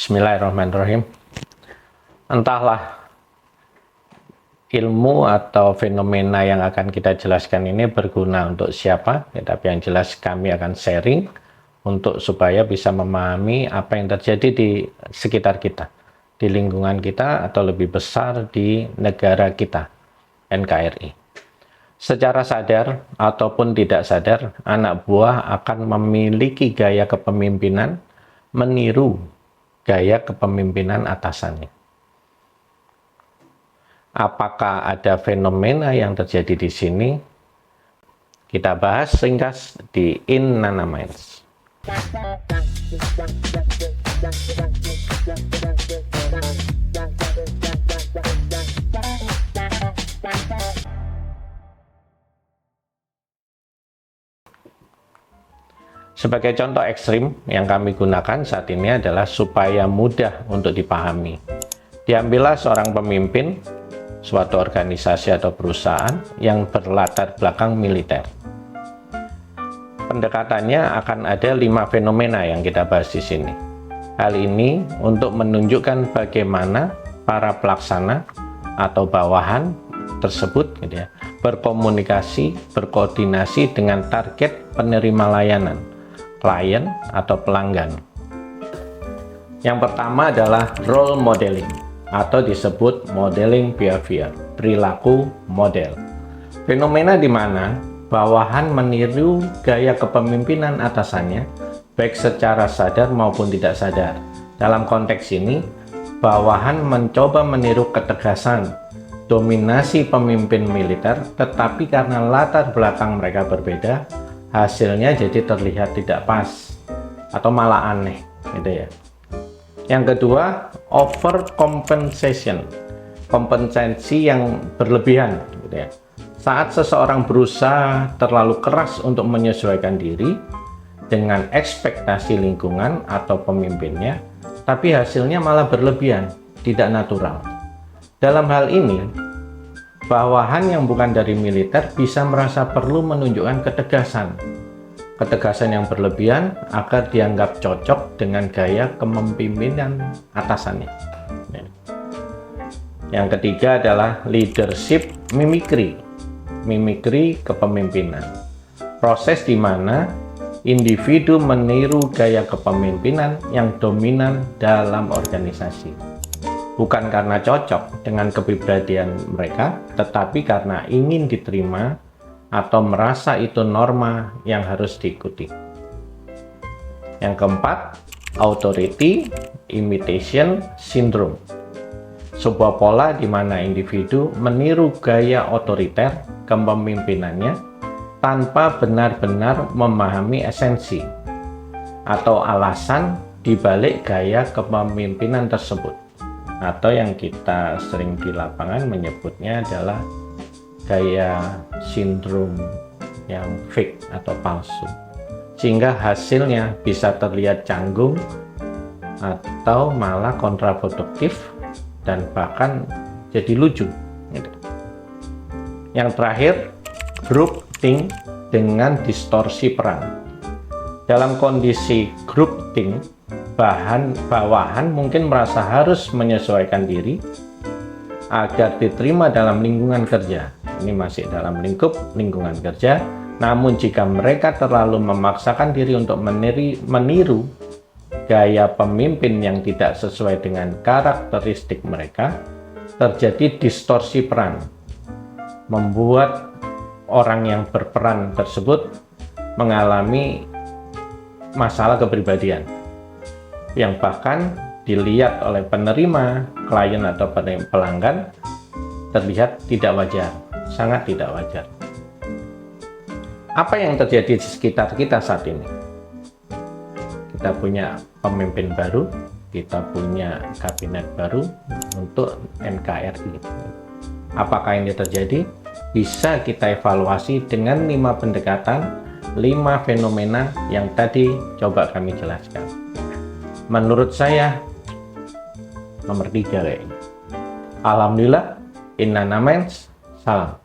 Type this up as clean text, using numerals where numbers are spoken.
Bismillahirrahmanirrahim. Entahlah ilmu atau fenomena yang akan kita jelaskan ini berguna untuk siapa, tapi yang jelas kami akan sharing untuk supaya bisa memahami apa yang terjadi di sekitar kita, di lingkungan kita, atau lebih besar di negara kita, NKRI. Secara sadar ataupun tidak sadar, anak buah akan memiliki gaya kepemimpinan meniru gaya kepemimpinan atasannya. Apakah ada fenomena yang terjadi di sini? Kita bahas ringkas di In Nana Minds. Sebagai contoh ekstrim yang kami gunakan saat ini adalah supaya mudah untuk dipahami. Diambillah seorang pemimpin suatu organisasi atau perusahaan yang berlatar belakang militer. Pendekatannya akan ada 5 fenomena yang kita bahas di sini. Hal ini untuk menunjukkan bagaimana para pelaksana atau bawahan tersebut berkomunikasi, berkoordinasi dengan target penerima layanan, klien atau pelanggan. Yang pertama adalah role modeling atau disebut modeling behavior, perilaku model. Fenomena di mana bawahan meniru gaya kepemimpinan atasannya baik secara sadar maupun tidak sadar. Dalam konteks ini, bawahan mencoba meniru ketegasan, dominasi pemimpin militer, tetapi karena latar belakang mereka berbeda, hasilnya jadi terlihat tidak pas atau malah aneh, gitu ya. Yang kedua, overcompensation, kompensasi yang berlebihan, gitu ya. Saat seseorang berusaha terlalu keras untuk menyesuaikan diri dengan ekspektasi lingkungan atau pemimpinnya, tapi hasilnya malah berlebihan, tidak natural. Dalam hal ini, bawahan yang bukan dari militer bisa merasa perlu menunjukkan ketegasan yang berlebihan agar dianggap cocok dengan gaya kepemimpinan atasannya. Yang ketiga adalah leadership mimikri kepemimpinan, proses di mana individu meniru gaya kepemimpinan yang dominan dalam organisasi. Bukan karena cocok dengan kepribadian mereka, tetapi karena ingin diterima atau merasa itu norma yang harus diikuti. Yang keempat, authority imitation syndrome. Sebuah pola di mana individu meniru gaya otoriter kepemimpinannya tanpa benar-benar memahami esensi atau alasan di balik gaya kepemimpinan tersebut. Atau yang kita sering di lapangan menyebutnya adalah gaya sindrom yang fake atau palsu, sehingga hasilnya bisa terlihat canggung atau malah kontraproduktif dan bahkan jadi lucu. Yang terakhir, group think dengan distorsi peran. Dalam kondisi group think, bawahan mungkin merasa harus menyesuaikan diri agar diterima dalam lingkungan kerja. Ini masih dalam lingkup lingkungan kerja, namun jika mereka terlalu memaksakan diri untuk meniru gaya pemimpin yang tidak sesuai dengan karakteristik mereka, terjadi distorsi peran, membuat orang yang berperan tersebut mengalami masalah kepribadian yang bahkan dilihat oleh penerima, klien atau pelanggan terlihat tidak wajar, sangat tidak wajar. Apa yang terjadi di sekitar kita saat ini? Kita punya pemimpin baru, kita punya kabinet baru untuk NKRI. Apakah ini terjadi? Bisa kita evaluasi dengan 5 pendekatan, 5 fenomena yang tadi coba kami jelaskan. Menurut saya nomor 3 kayaknya. Alhamdulillah, In Nana Minds, salam.